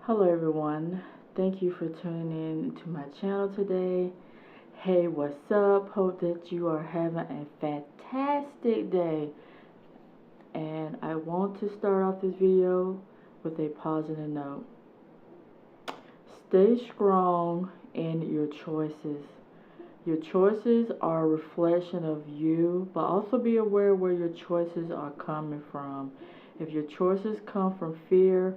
Hello everyone, thank you for tuning in to my channel today. Hey, what's up? Hope that you are having a fantastic day. And I want to start off this video with a positive note. Stay strong in your choices. Your choices are a reflection of you, but also be aware where your choices are coming from. If your choices come from fear,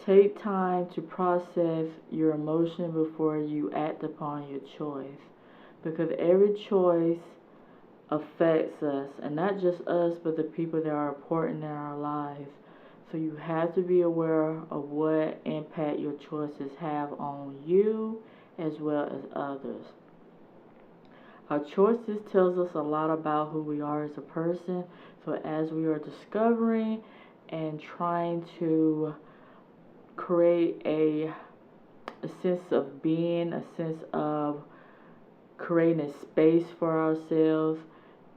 take time to process your emotion before you act upon your choice, because every choice affects us, and not just us, but the people that are important in our lives. So you have to be aware of what impact your choices have on you as well as others. Our choices tells us a lot about who we are as a person. So as we are discovering and trying to create a sense of being, a sense of creating a space for ourselves,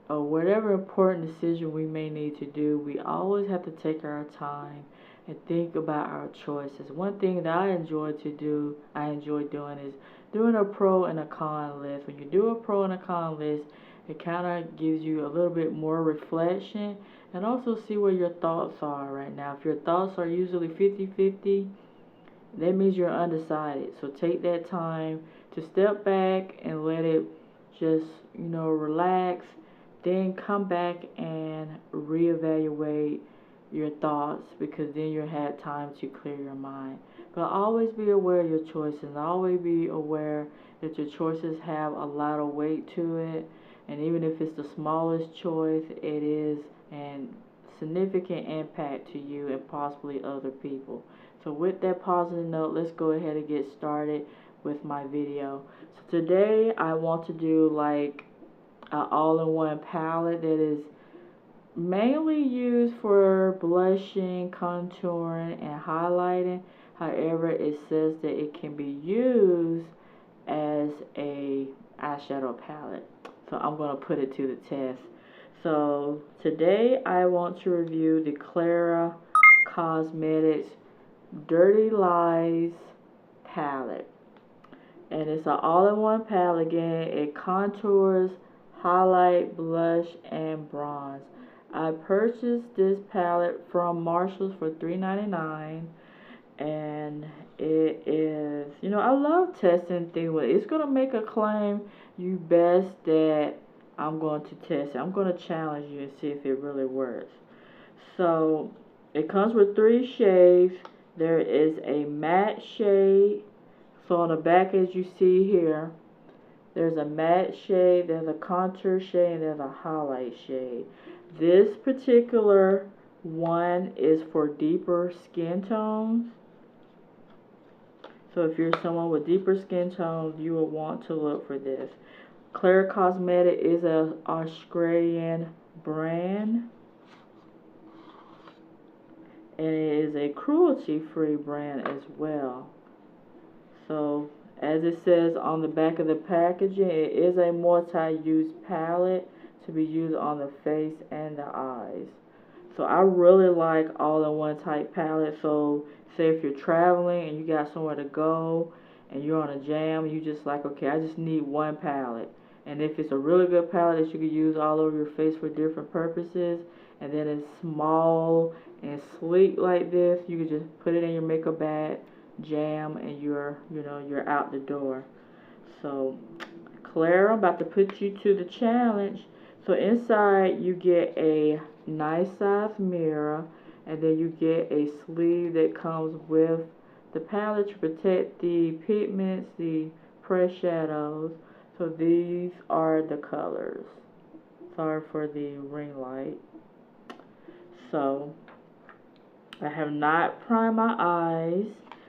or whatever important decision we may need to do, we always have to take our time and think about our choices. One thing that I enjoy doing is doing a pro and a con list. When you do a pro and a con list, it kind of gives you a little bit more reflection and also see where your thoughts are right now. If your thoughts are usually 50-50, that means you're undecided. So take that time to step back and let it just, relax. Then come back and reevaluate your thoughts, because then you had time to clear your mind. But always be aware of your choices. Always be aware that your choices have a lot of weight to it. And even if it's the smallest choice, it is a significant impact to you and possibly other people. So with that positive note, let's go ahead and get started with my video. So today I want to do like an all-in-one palette that is mainly used for blushing, contouring, and highlighting. However, it says that it can be used as a eyeshadow palette. So I'm going to put it to the test. So today I want to review the Klara Cosmetics Dirty Lies palette. And it's an all-in-one palette again. It contours, highlight, blush, and bronze. I purchased this palette from Marshalls for $3.99, and it is, I love testing things with it. It's going to make a claim. You best that I'm going to test it. I'm going to challenge you and see if it really works. So it comes with 3 shades. There is a matte shade. So on the back, as you see here, there's a matte shade, there's a contour shade, and there's a highlight shade. This particular one is for deeper skin tones. So if you're someone with deeper skin tones, you will want to look for this. Klara Cosmetics is an Australian brand, and it is a cruelty-free brand as well. So as it says on the back of the packaging, it is a multi-use palette to be used on the face and the eyes. So I really like all-in-one type palette. So say if you're traveling and you got somewhere to go and you're on a jam, you just like, okay, I just need one palette. And if it's a really good palette that you could use all over your face for different purposes, and then it's small and sleek like this, you could just put it in your makeup bag, jam, and you're out the door. So Klara, I'm about to put you to the challenge. So inside you get a nice size mirror, and then you get a sleeve that comes with the palette to protect the pigments, the pressed shadows. So these are the colors. Sorry for the ring light. So I have not primed my eyes,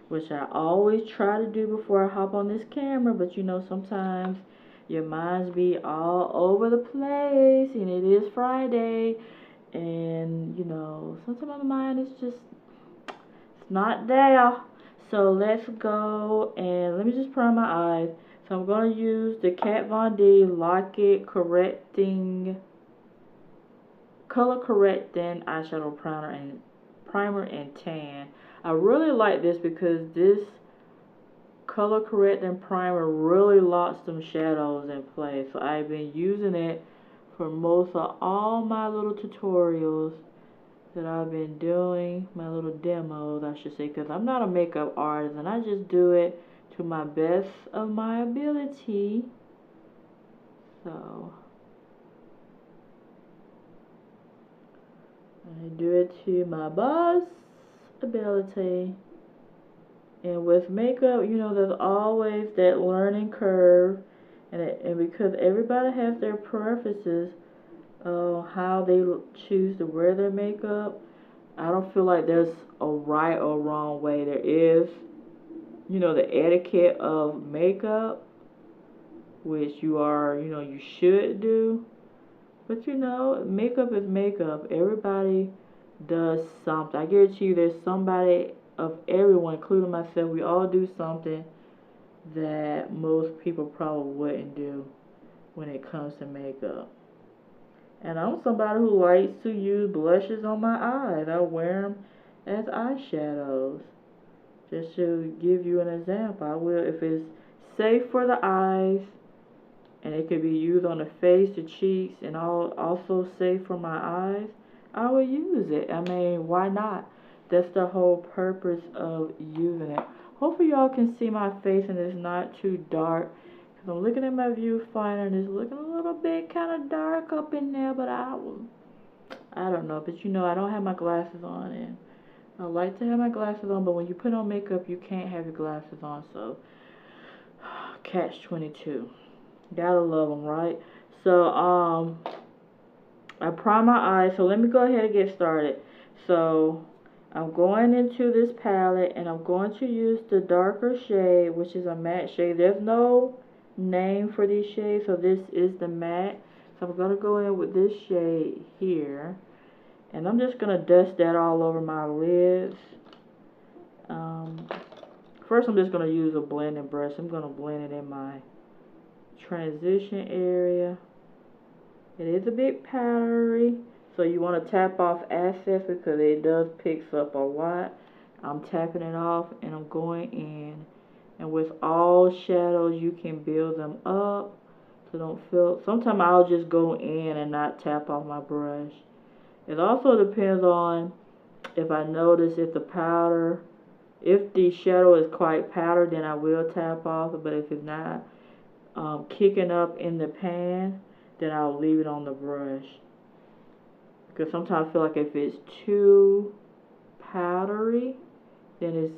which I always try to do before I hop on this camera, but sometimes your minds be all over the place, and it is Friday, and sometimes my mind is just, it's not there. So let's go, and let me just prime my eyes. So I'm going to use the Kat Von D Lock-It Color Correcting Eyeshadow primer and tan. I really like this because this color correcting primer really locks them shadows in place. So I've been using it for most of all my little tutorials that I've been doing, my little demos I should say, because I'm not a makeup artist and I just do it to my best of my ability. So I do it to my best ability. And with makeup, you know, there's always that learning curve, and because everybody has their preferences of how they choose to wear their makeup, I don't feel like there's a right or wrong way. There is, you know, the etiquette of makeup, which you are, you know, you should do. But you know, makeup is makeup. Everybody does something. I guarantee you there's somebody of everyone, including myself, we all do something that most people probably wouldn't do when it comes to makeup. And I'm somebody who likes to use blushes on my eyes. I wear them as eyeshadows. Just to give you an example, I will, if it's safe for the eyes, and it could be used on the face, the cheeks, and also safe for my eyes, I will use it. I mean, why not? That's the whole purpose of using it. Hopefully y'all can see my face and it's not too dark. Because I'm looking at my viewfinder and it's looking a little bit kind of dark up in there. But I don't know. But you know, I don't have my glasses on. And I like to have my glasses on. But when you put on makeup, you can't have your glasses on. So, catch-22. Gotta love them, right? So, I prime my eyes. So let me go ahead and get started. So I'm going into this palette and I'm going to use the darker shade, which is a matte shade. There's no name for these shades, so this is the matte. So I'm going to go in with this shade here. And I'm just going to dust that all over my lids. First I'm just going to use a blending brush. I'm going to blend it in my transition area. It is a bit powdery, so you want to tap off excess because it does picks up a lot. I'm tapping it off and I'm going in. And with all shadows, you can build them up. So don't feel, sometimes I'll just go in and not tap off my brush. It also depends on if I notice if the powder, if the shadow is quite powdered, then I will tap off. But if it's not kicking up in the pan, then I'll leave it on the brush. Because sometimes I feel like if it's too powdery, then it's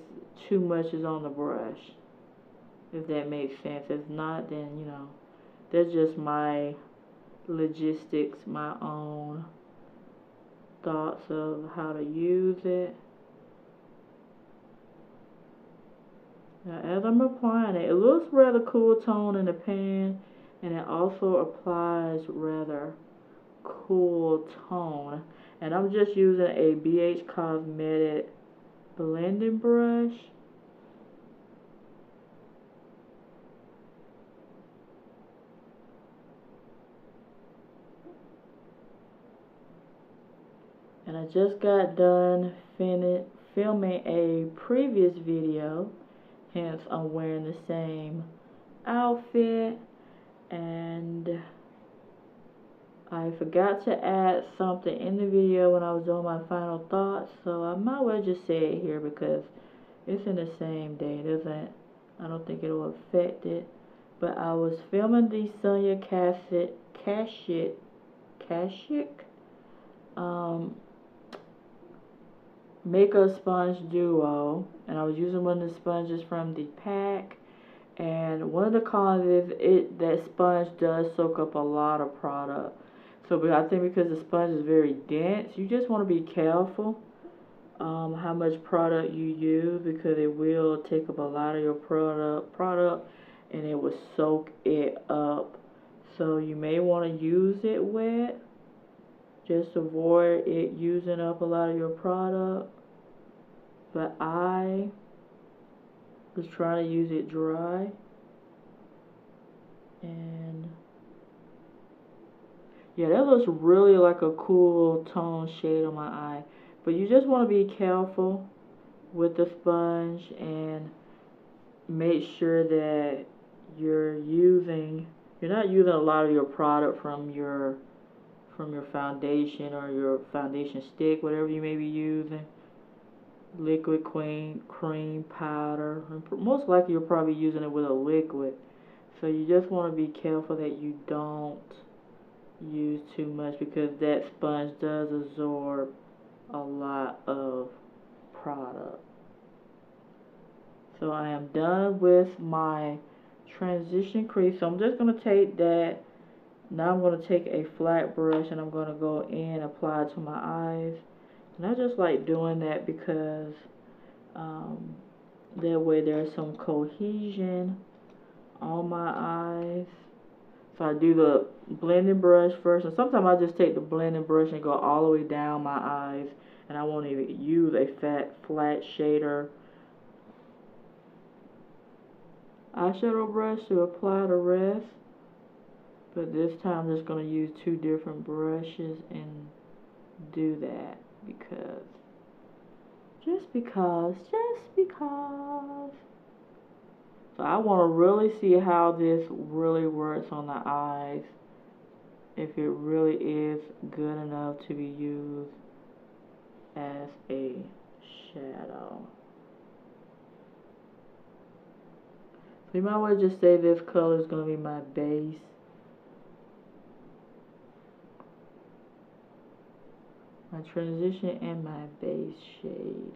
too much is on the brush. If that makes sense. If not, then, you know, that's just my logistics, my own thoughts of how to use it. Now, as I'm applying it, it looks rather cool tone in the pan. And it also applies rather cool tone. And I'm just using a BH Cosmetics blending brush. And I just got done filming a previous video. Hence, I'm wearing the same outfit. And I forgot to add something in the video when I was doing my final thoughts, so I might well just say it here because it's in the same day. I don't think it will affect it. But I was filming the Sonia Kashuk makeup sponge duo, and I was using one of the sponges from the pack. And one of the cons is that sponge does soak up a lot of product. So but I think because the sponge is very dense, you just want to be careful how much product you use, because it will take up a lot of your product and it will soak it up. So you may want to use it wet. Just avoid it using up a lot of your product. But I was trying to use it dry, and yeah, that looks really like a cool tone shade on my eye. But you just want to be careful with the sponge and make sure that you're not using a lot of your product from your foundation or your foundation stick, whatever you may be using. Liquid cream powder. Most likely you're probably using it with a liquid. So you just want to be careful that you don't use too much, because that sponge does absorb a lot of product. So I am done with my transition crease. So I'm just going to take that. Now I'm going to take a flat brush and I'm going to go in and apply it to my eyes. And I just like doing that because that way there's some cohesion on my eyes. So I do the blending brush first, and sometimes I just take the blending brush and go all the way down my eyes, and I won't even use a flat shader eyeshadow brush to apply the rest. But this time I'm just going to use two different brushes and do that just because. So I want to really see how this really works on the eyes, if it really is good enough to be used as a shadow. So you might want to just say this color is going to be my base. My transition and my base shade.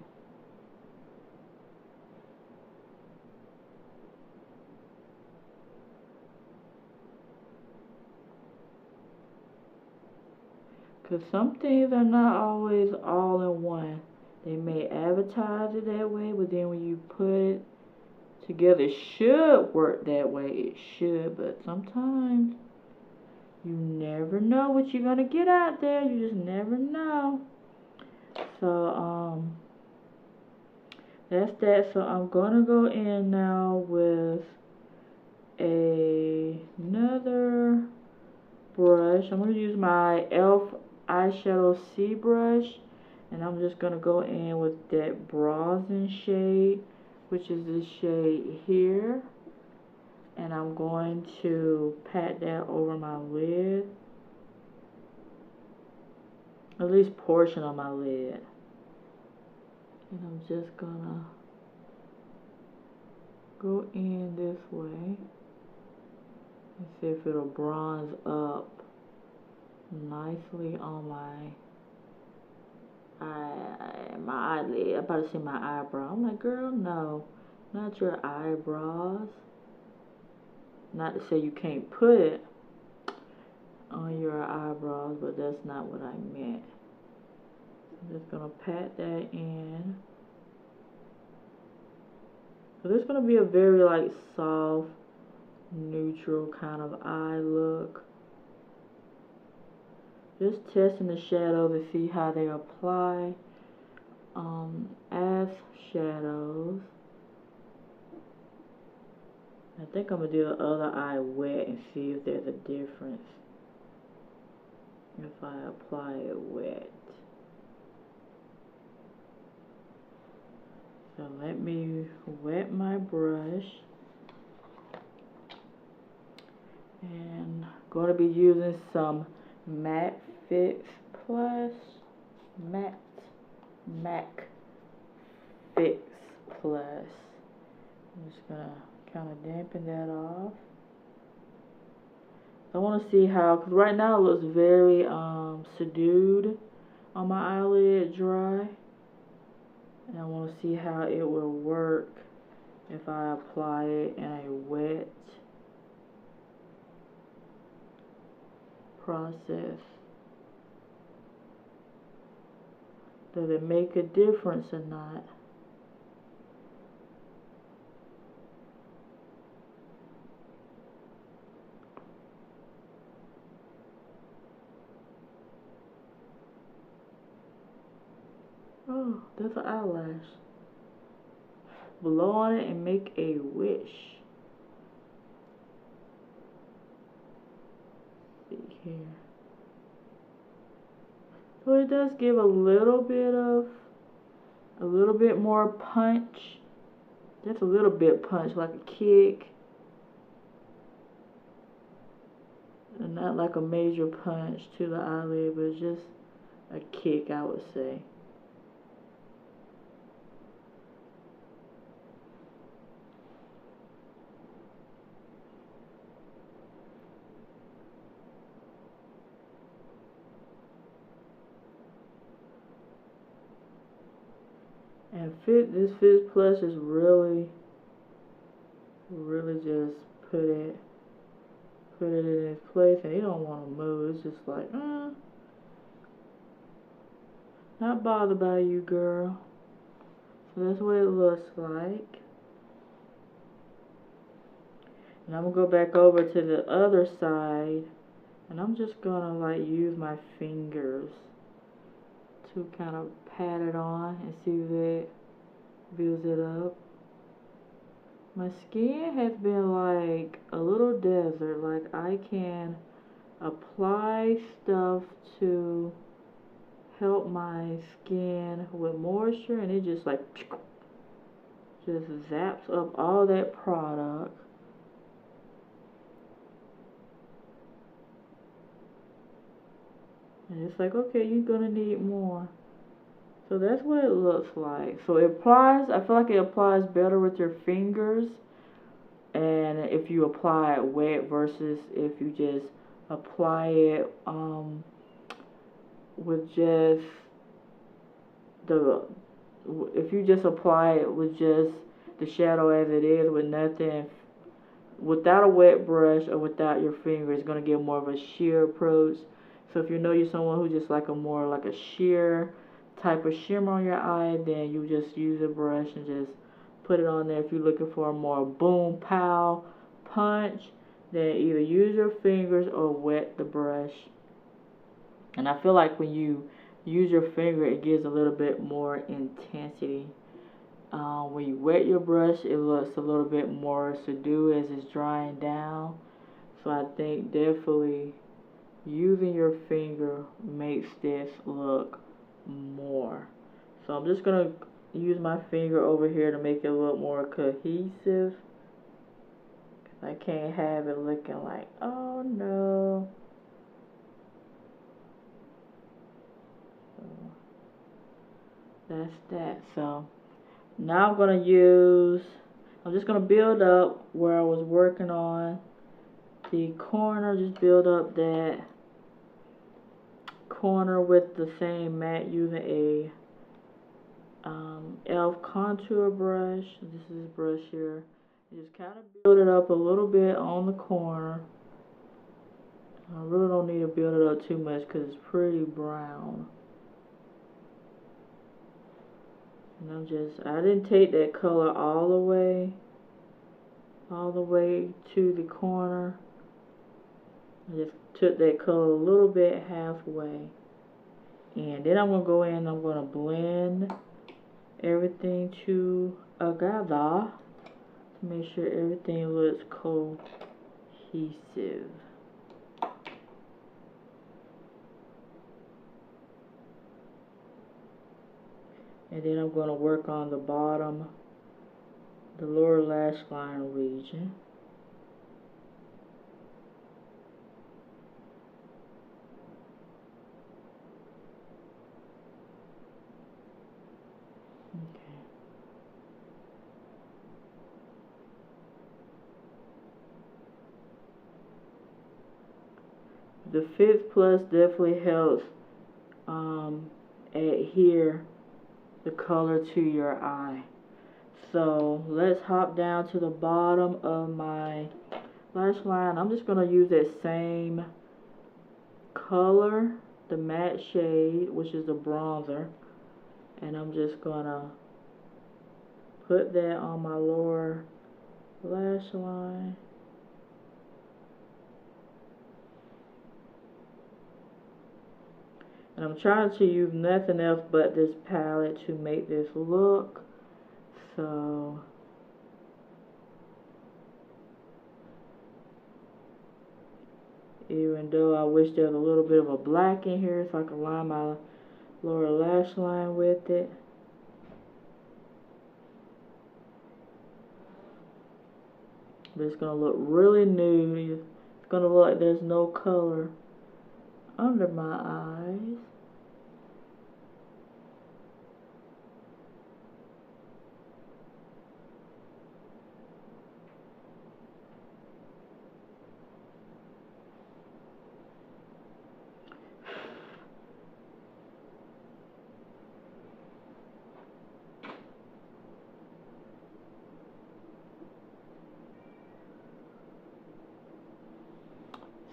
Because some things are not always all in one. They may advertise it that way, but then when you put it together, it should work that way. It should, but sometimes you never know what you're going to get out there. You just never know. So, that's that. So I'm going to go in now with another brush. I'm going to use my e.l.f. eyeshadow C brush, and I'm just going to go in with that bronzing shade, which is this shade here, and I'm going to pat that over my lid, at least portion of my lid, and I'm just gonna go in this way and see if it'll bronze up nicely on my eyelid. I'm about to say my eyebrow. I'm like, girl, no, not your eyebrows. Not to say you can't put it on your eyebrows, but that's not what I meant. I'm just gonna pat that in. So this is gonna be a very like soft, neutral kind of eye look. Just testing the shadows to see how they apply as shadows. I think I'm going to do the other eye wet and see if there's a difference if I apply it wet. So let me wet my brush. And I'm going to be using some Matte Fix Plus. Mac Fix Plus. I'm just going to kind of dampen that off. I want to see how, because right now it looks very subdued on my eyelid, dry. And I want to see how it will work if I apply it in a wet process. Does it make a difference or not? Oh, there's an eyelash. Blow on it and make a wish. See here. So it does give a little bit more punch. Just a little bit punch, like a kick. And not like a major punch to the eyelid, but just a kick, I would say. And this Fizz Plus is really just put it in its place, and you don't want to move. It's just like, not bothered by you, girl. So that's what it looks like. And I'm gonna go back over to the other side, and I'm just gonna like use my fingers to kind of pat it on and see if that builds it up. My skin has been like a little desert. Like, I can apply stuff to help my skin with moisture, and it just like just zaps up all that product. And it's like, okay, you're gonna need more. So that's what it looks like. So it applies, I feel like it applies better with your fingers, and if you apply it wet versus if you just apply it with just if you just apply it with just the shadow as it is, with nothing, without a wet brush or without your finger, it's going to give more of a sheer approach. So if you know you're someone who just like a more like a sheer type of shimmer on your eye, then you just use a brush and just put it on there. If you're looking for a more boom, pow, punch, then either use your fingers or wet the brush. And I feel like when you use your finger, it gives a little bit more intensity. When you wet your brush, it looks a little bit more subdued as it's drying down. So I think definitely using your finger makes this look more. So I'm just going to use my finger over here to make it look more cohesive. I can't have it looking like, oh no. So that's that. So now I'm just going to build up where I was working on the corner. Just build up that corner with the same matte using a e.l.f. contour brush. This is this brush here. You just kind of build it up a little bit on the corner. I really don't need to build it up too much because it's pretty brown. And I didn't take that color all the way to the corner. I just took that color a little bit halfway. And then I'm going to go in and I'm going to blend everything together to make sure everything looks cohesive. And then I'm going to work on the bottom, the lower lash line region. Okay. The Fizz Plus definitely helps adhere the color to your eye. So let's hop down to the bottom of my lash line. I'm just going to use that same color, the matte shade, which is the bronzer, and I'm just going to put that on my lower lash line. And I'm trying to use nothing else but this palette to make this look. So even though I wish there was a little bit of a black in here so I could line my lower lash line with it. But it's going to look really nude. It's going to look like there's no color under my eyes.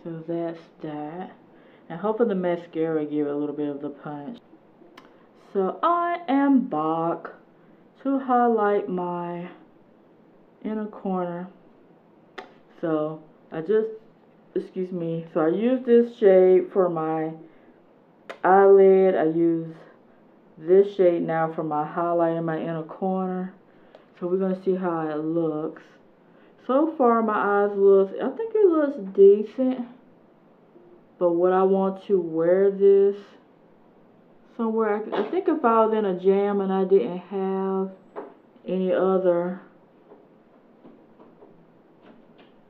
So that's that. And hopefully the mascara give it a little bit of the punch. So I am back to highlight my inner corner. So I use this shade for my eyelid. I use this shade now for my highlight in my inner corner. So we're going to see how it looks. So far my eyes I think it looks decent. But would I want to wear this somewhere? I think if I was in a jam and I didn't have any other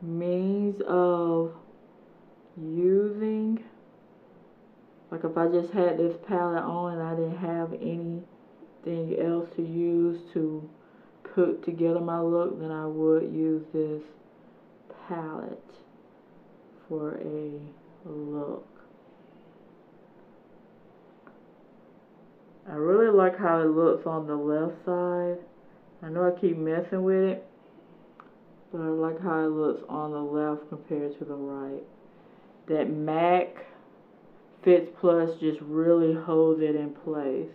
means of using, like if I just had this palette on and I didn't have anything else to use to put together my look, then I would use this palette for a look. I really like how it looks on the left side. I know I keep messing with it, but I like how it looks on the left compared to the right. That MAC Fix Plus just really holds it in place.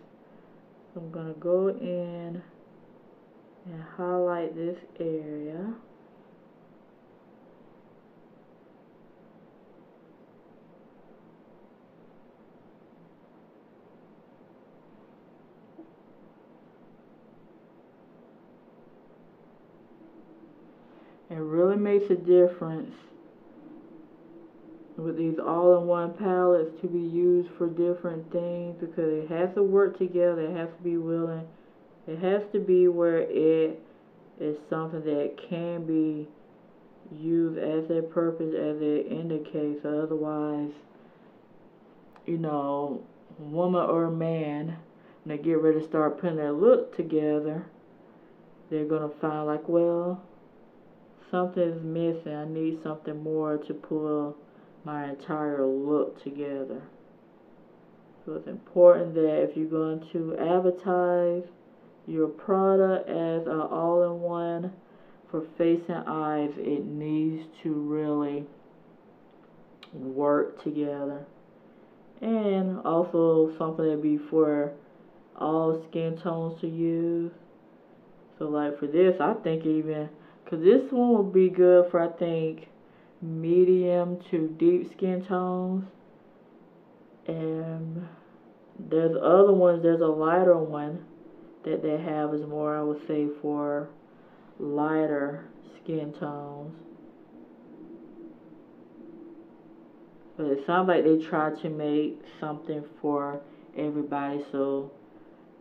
So I'm going to go in and highlight this area. It really makes a difference with these all-in-one palettes to be used for different things, because it has to work together. It has to be willing. It has to be where it is something that can be used as a purpose as it indicates. Otherwise, you know, a woman or a man, when they get ready to start putting their look together, they're going to find like, well, something's missing. I need something more to pull my entire look together. So it's important that if you're going to advertise your product as an all-in-one for face and eyes, it needs to really work together. And also something that be for all skin tones to use. So like for this, I think even, because this one will be good for, I think, medium to deep skin tones. And there's other ones, there's a lighter one that they have is more, I would say, for lighter skin tones. But it sounds like they try to make something for everybody so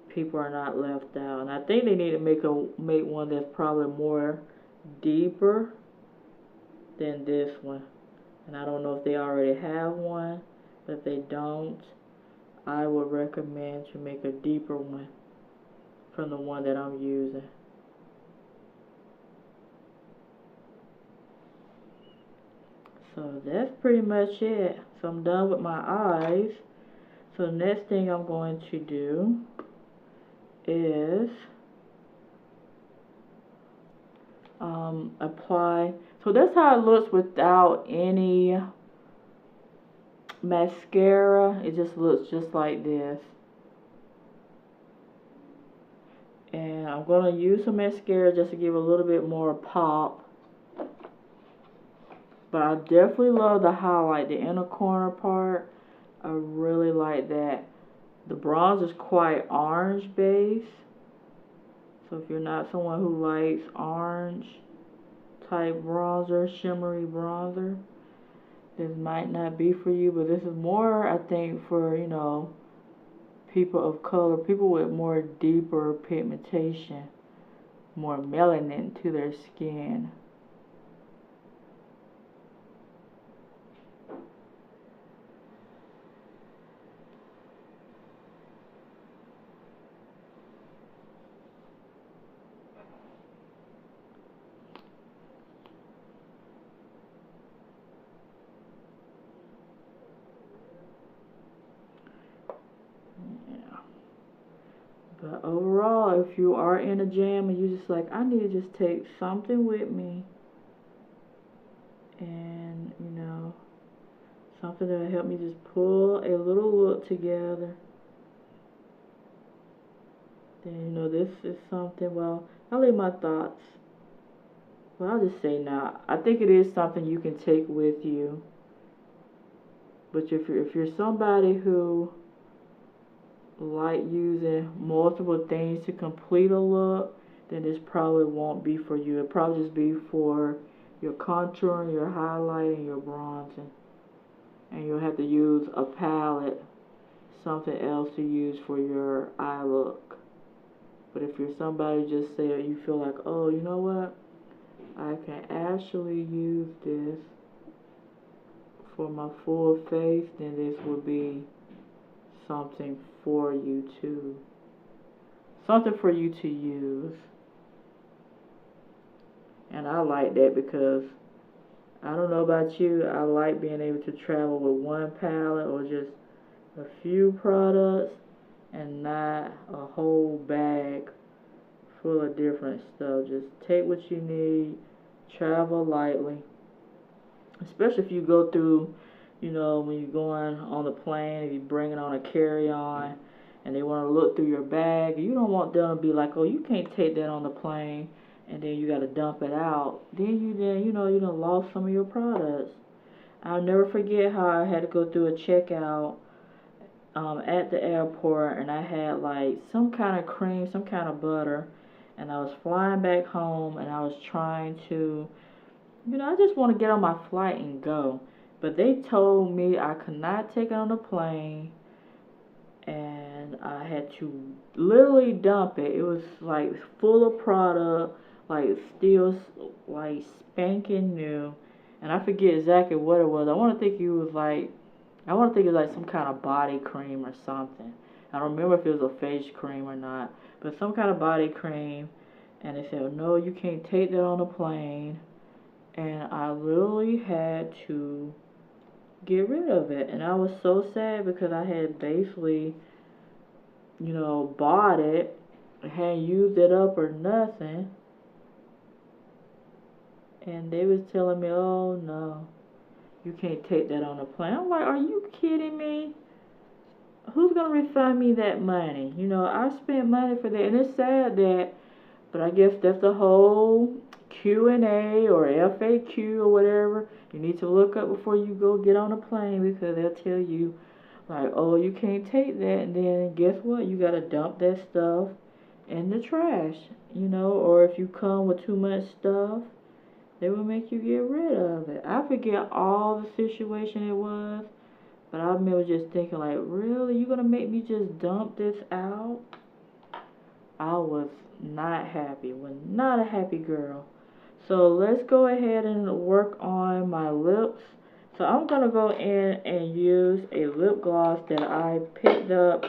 people are not left out. And I think they need to make one that's probably more deeper than this one. And I don't know if they already have one, but if they don't, I would recommend to make a deeper one from the one that I'm using. So that's pretty much it. So I'm done with my eyes. So the next thing I'm going to do is apply. So that's how it looks without any mascara. It just looks just like this. And I'm going to use some mascara just to give a little bit more pop. But I definitely love the highlight, the inner corner part. I really like that. The bronze is quite orange based. So if you're not someone who likes orange type bronzer, shimmery bronzer, this might not be for you. But this is more, I think, for, you know, people of color, people with more deeper pigmentation, more melanin to their skin. But overall, if you are in a jam and you're just like, I need to just take something with me, and you know, something that'll help me just pull a little look together, then you know this is something. Well, I'll leave my thoughts. Well, I'll just say now, I think it is something you can take with you. But if you're somebody who like using multiple things to complete a look, then this probably won't be for you. It'll probably just be for your contouring, your highlighting, your bronzing. And you'll have to use a palette, something else to use for your eye look. But if you're somebody just say you feel like, oh, you know what, I can actually use this for my full face, then this will be something for you to, something for you to use. And I like that because I don't know about you, I like being able to travel with one palette or just a few products and not a whole bag full of different stuff. Just take what you need, travel lightly, especially if you go through, you know, when you're going on the plane, if you bring it on a carry-on and they want to look through your bag, you don't want them to be like, oh, you can't take that on the plane, and then you got to dump it out. Then you done lost some of your products. I'll never forget how I had to go through a checkout at the airport, and I had like some kind of cream, some kind of butter, and I was flying back home, and I was trying to, you know, I just want to get on my flight and go. But they told me I could not take it on the plane, and I had to literally dump it. It was like full of product, like still like spanking new, and I forget exactly what it was. I want to think it was like some kind of body cream or something. I don't remember if it was a face cream or not, but some kind of body cream. And they said, no, you can't take that on the plane. And I literally had to get rid of it. And I was so sad because I had basically, you know, bought it, hadn't used it up or nothing. And they was telling me, oh no, you can't take that on the plane. I'm like, are you kidding me? Who's going to refund me that money? You know, I spent money for that. And it's sad that, but I guess that's the whole Q&A or FAQ or whatever you need to look up before you go get on a plane, because they'll tell you, like, oh, you can't take that. And then guess what? You got to dump that stuff in the trash, you know, or if you come with too much stuff, they will make you get rid of it. I forget all the situation it was, but I remember just thinking, like, really? You gonna make me just dump this out? I was not happy. Was not a happy girl. So let's go ahead and work on my lips. So I'm gonna go in and use a lip gloss that I picked up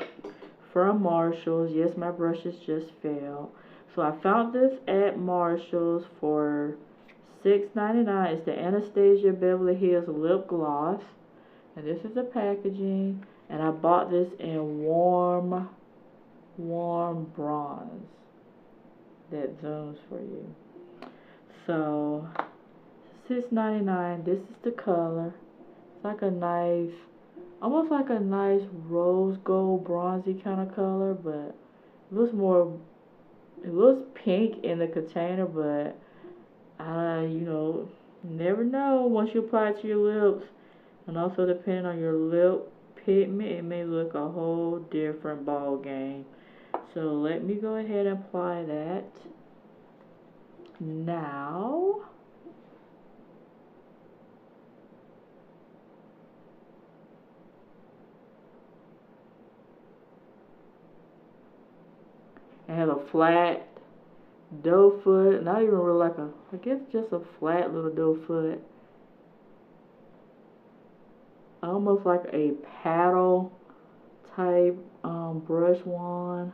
from Marshall's. Yes, my brushes just fell. So I found this at Marshall's for $6.99. It's the Anastasia Beverly Hills lip gloss, and this is the packaging. And I bought this in warm bronze that zooms for you. So $6.99. This is the color. It's like a nice, almost like a nice rose gold bronzy kind of color, but it looks pink in the container, but you know, never know once you apply it to your lips. And also depending on your lip pigment, it may look a whole different ball game. So let me go ahead and apply that now. has a flat doe foot, not even really like a, I guess just a flat little doe foot. Almost like a paddle type brush wand.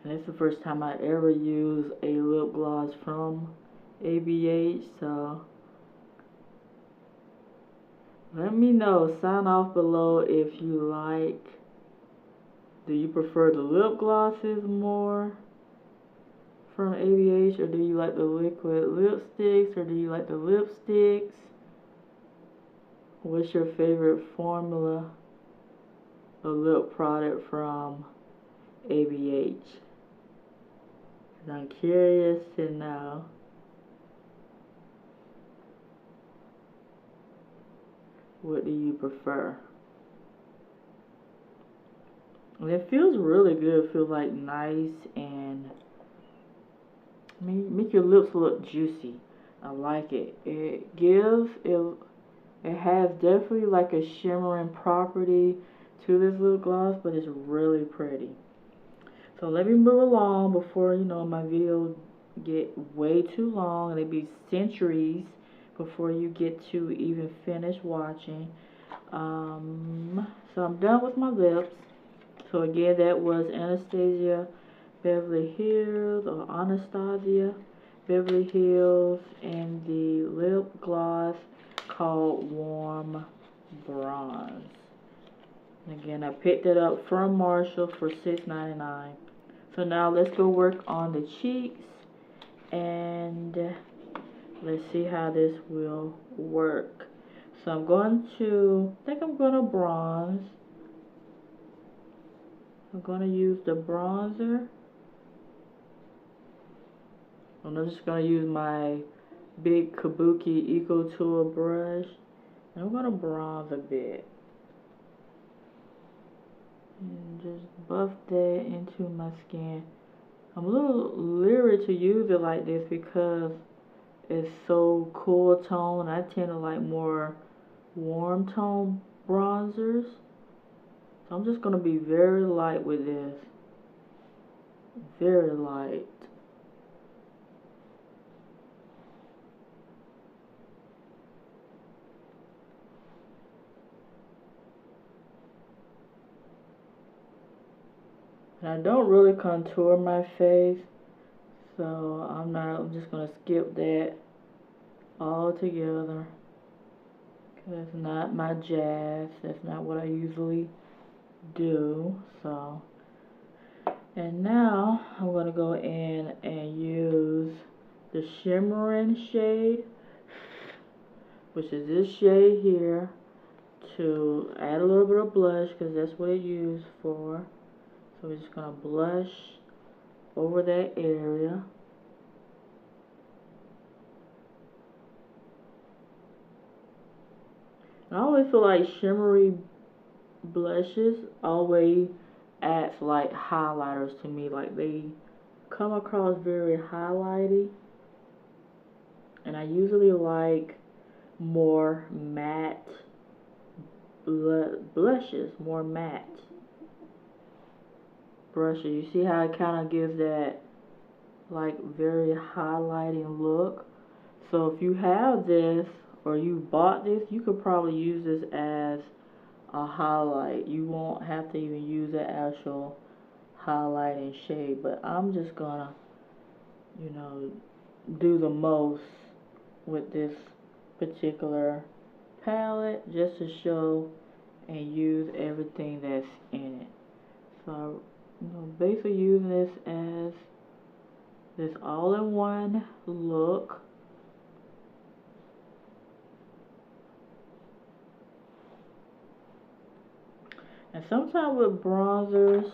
And it's the first time I ever used a lip gloss from ABH, so let me know. Sign off below if you like. Do you prefer the lip glosses more from ABH, or do you like the liquid lipsticks, or do you like the lipsticks? What's your favorite formula of lip product from ABH? I'm curious to know. What do you prefer? And it feels really good. It feels like nice and make your lips look juicy. I like it. It has definitely like a shimmering property to this lip gloss, but it's really pretty. So let me move along before, you know, my video get way too long and it be centuries before you get to even finish watching. So I'm done with my lips. So again, that was Anastasia Beverly Hills, or Anastasia Beverly Hills, and the lip gloss called Warm Bronze. And again, I picked it up from Marshall for $6.99. So now let's go work on the cheeks, and let's see how this will work. So I'm going to, I think I'm going to bronze. I'm going to use the bronzer. And I'm just going to use my big Kabuki Eco Tool brush. And I'm going to bronze a bit. And just buff that into my skin. I'm a little leery to use it like this because it's so cool tone. I tend to like more warm tone bronzers. So I'm just going to be very light with this. Very light. And I don't really contour my face, so I'm just going to skip that altogether. That's not my jazz. That's not what I usually do. So, and now I'm going to go in and use the shimmering shade, which is this shade here, to add a little bit of blush, because that's what it used for. So we're just going to blush over that area. And I always feel like shimmery blushes always adds like highlighters to me. Like they come across very highlighty. And I usually like more matte blushes, more matte brushes. You see how it kind of gives that like very highlighting look. So if you have this or you bought this, you could probably use this as a highlight. You won't have to even use the actual highlighting shade, but I'm just gonna, you know, do the most with this particular palette just to show and use everything that's in it. So basically using this as this all-in-one look. And sometimes with bronzers,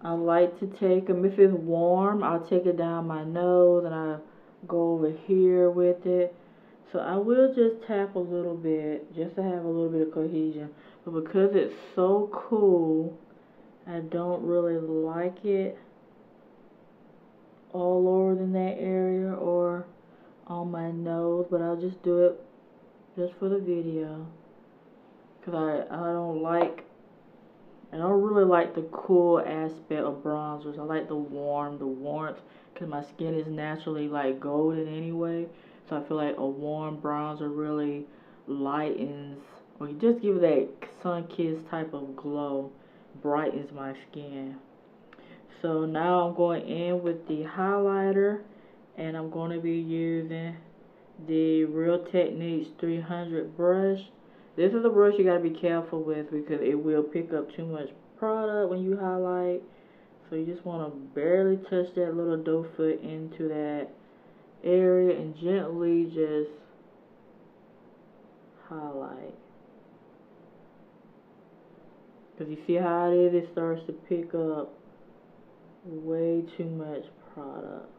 I like to take them, if it's warm, I'll take it down my nose and I go over here with it. So I will just tap a little bit just to have a little bit of cohesion. But because it's so cool, I don't really like it all over in that area or on my nose. But I'll just do it just for the video. Because I don't really like the cool aspect of bronzers. I like the warmth, because my skin is naturally like golden anyway. So I feel like a warm bronzer really lightens, or you just give it that sun-kissed type of glow, brightens my skin. So now I'm going in with the highlighter, and I'm going to be using the Real Techniques 300 brush. This is a brush you gotta be careful with because it will pick up too much product when you highlight. So you just want to barely touch that little doe foot into that area and gently just highlight. Because you see how it is, it starts to pick up way too much product.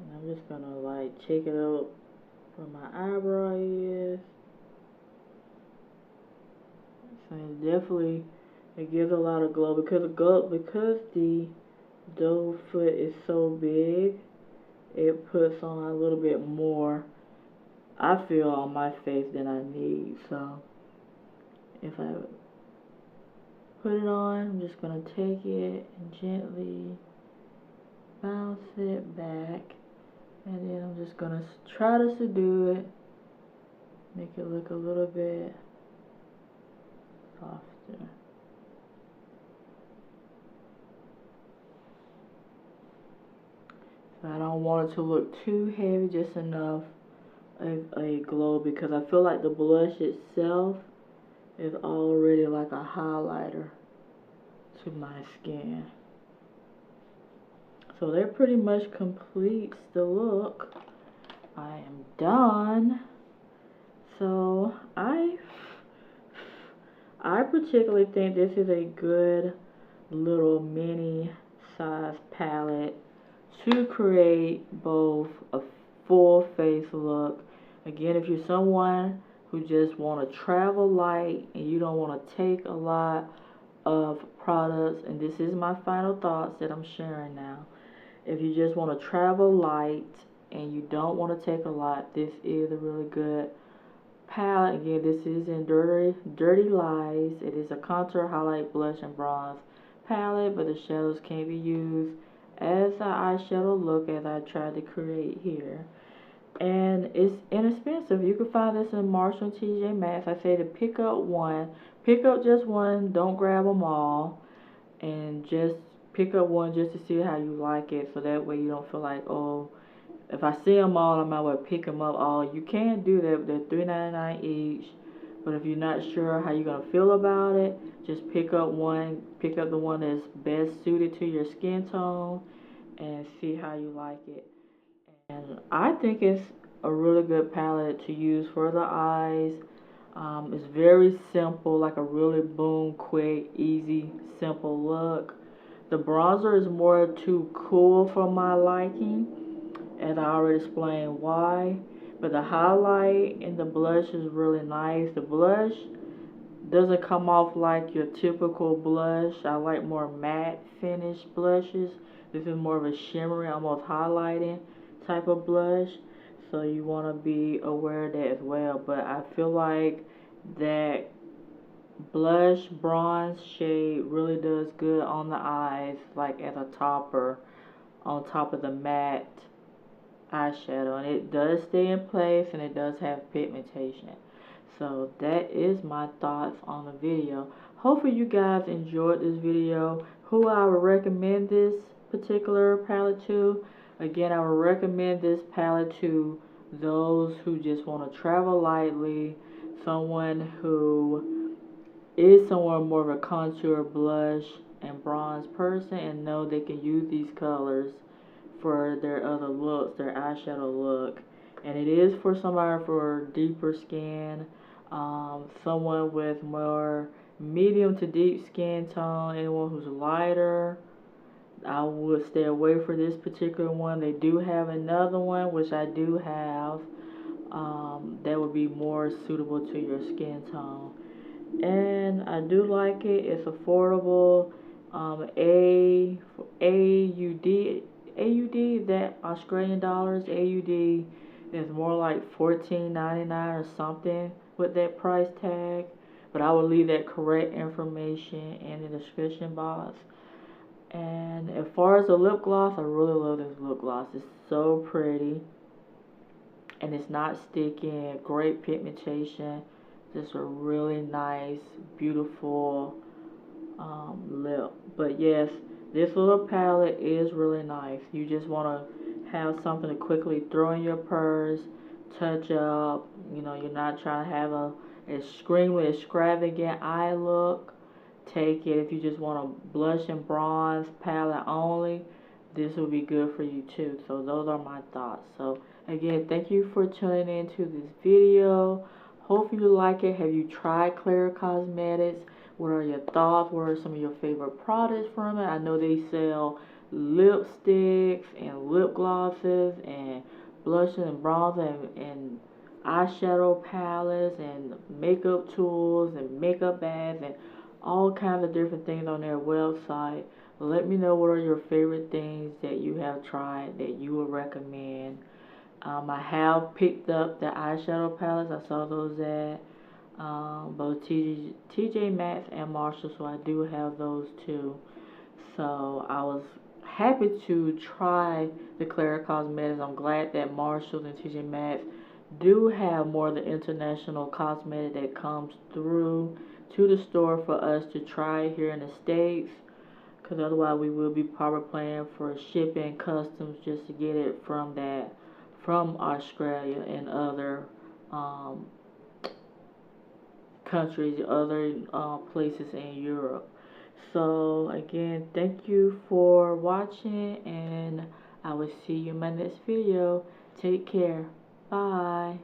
And I'm just gonna like check it up where my eyebrow is. So it gives a lot of glow because the doe foot is so big. It puts on a little bit more, I feel, on my face than I need. So if I put it on, I'm just gonna take it and gently bounce it back, and then I'm just gonna try to subdue it, make it look a little bit softer. So I don't want it to look too heavy, just enough of a glow, because I feel like the blush itself is already like a highlighter to my skin. So that pretty much completes the look. I am done. So I particularly think this is a good little mini size palette to create both a full face look. Again, if you're someone who just want to travel light and you don't want to take a lot of products, and this is my final thoughts that I'm sharing now. If you just want to travel light and you don't want to take a lot, this is a really good palette. Again, this is in Dirty Lies. It is a contour, highlight, blush, and bronze palette, but the shadows can be used as an eyeshadow look, as I tried to create here. And it's inexpensive. You can find this in Marshall and TJ Maxx. I say to pick up one. Pick up just one. Don't grab them all. And just pick up one just to see how you like it. So that way you don't feel like, oh, if I see them all, I might well pick them up all. You can do that. They're $3.99 each. But if you're not sure how you're going to feel about it, just pick up one. Pick up the one that's best suited to your skin tone and see how you like it. And I think it's a really good palette to use for the eyes. It's very simple, like a really boom, quick, easy, simple look. The bronzer is more too cool for my liking, and I already explained why. But the highlight and the blush is really nice. The blush doesn't come off like your typical blush. I like more matte finish blushes. This is more of a shimmery, almost highlighting type of blush, so you want to be aware of that as well. But I feel like that blush bronze shade really does good on the eyes, like as a topper on top of the matte eyeshadow, and it does stay in place and it does have pigmentation. So that is my thoughts on the video. Hopefully you guys enjoyed this video. Who I would recommend this particular palette to? Again, I would recommend this palette to those who just want to travel lightly, someone who is somewhere more of a contour blush and bronze person and know they can use these colors for their other looks, their eyeshadow look. And it is for somebody for deeper skin, someone with more medium to deep skin tone, anyone who's lighter. I would stay away from this particular one. They do have another one, which I do have, that would be more suitable to your skin tone. And I do like it. It's affordable. AUD, that Australian dollars. AUD is more like $14.99 or something with that price tag. But I will leave that correct information in the description box. And as far as the lip gloss, I really love this lip gloss. It's so pretty. And it's not sticky. Great pigmentation. Just a really nice, beautiful lip. But yes, this little palette is really nice. You just want to have something to quickly throw in your purse, touch up. You know, you're not trying to have a extremely extravagant eye look. Take it. If you just want a blush and bronze palette only, this will be good for you too. So those are my thoughts. So again, thank you for tuning into this video. Hope you like it. Have you tried Klara Cosmetics? What are your thoughts? What are some of your favorite products from it? I know they sell lipsticks and lip glosses and blushes and bronzer and eyeshadow palettes and makeup tools and makeup bags and all kinds of different things on their website. Let me know what are your favorite things that you have tried that you would recommend. I have picked up the eyeshadow palettes. I saw those at both TJ Maxx and Marshall, so I do have those too. So I was happy to try the Klara Cosmetics. I'm glad that Marshall and TJ Maxx do have more of the international cosmetic that comes through to the store for us to try here in the States, because otherwise we will be probably paying for shipping customs just to get it from Australia and other countries, other places in Europe. So again, thank you for watching, and I will see you in my next video. Take care. Bye.